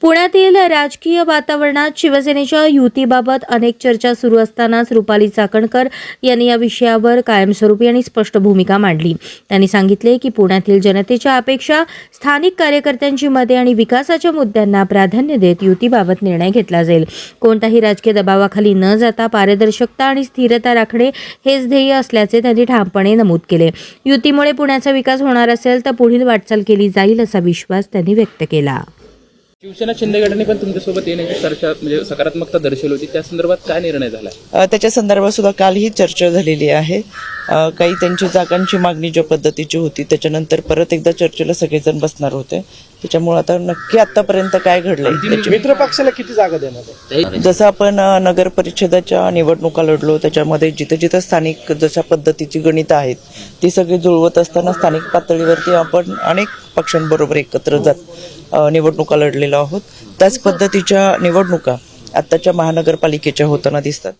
पुण्यातील राजकीय वातावरणात शिवसेनेच्या युतीबाबत अनेक चर्चा सुरू असतानाच रुपाली चाकणकर यांनी या विषयावर कायमस्वरूपी आणि स्पष्ट भूमिका मांडली। त्यांनी सांगितले की पुण्यातील जनतेच्या अपेक्षा, स्थानिक कार्यकर्त्यांची मते आणि विकासाच्या मुद्द्यांना प्राधान्य देत युतीबाबत निर्णय घेतला जाईल। कोणताही राजकीय दबावाखाली न जाता पारदर्शकता आणि स्थिरता राखणे हेच ध्येय असल्याचे त्यांनी ठामपणे नमूद केले। युतीमुळे पुण्याचा विकास होणार असेल तर पुढील वाटचाल केली जाईल असा विश्वास त्यांनी व्यक्त केला। शिवसेना शिंदे गटाने पण तुमच्यासोबत येण्याची चर्चा म्हणजे सकारात्मकता दर्शवली होती, त्या संदर्भात काय निर्णय झाला? त्याच्या संदर्भात सुद्धा काल ही चर्चा झालेली आहे। काही त्यांची जागांची मागणी ज्या पद्धतीची होती त्याच्यानंतर परत एकदा चर्चेला सगळेजण बसणार होते। त्याच्यामुळे आता नक्की आतापर्यंत काय घडलंय, मित्र पक्षाला किती जागा देणार आहे? जसं आपण नगर परिषदाच्या निवडणुका लढलो त्याच्यामध्ये जिथे जिथे स्थानिक जशा पद्धतीची गणित आहेत ती सगळी जुळवत असताना स्थानिक पातळीवरती आपण अनेक पक्षांबरोबर एकत्र जात निवडणुका लढलेलो आहोत। त्याच पद्धतीच्या निवडणुका आताच्या महानगरपालिकेच्या होताना दिसतात।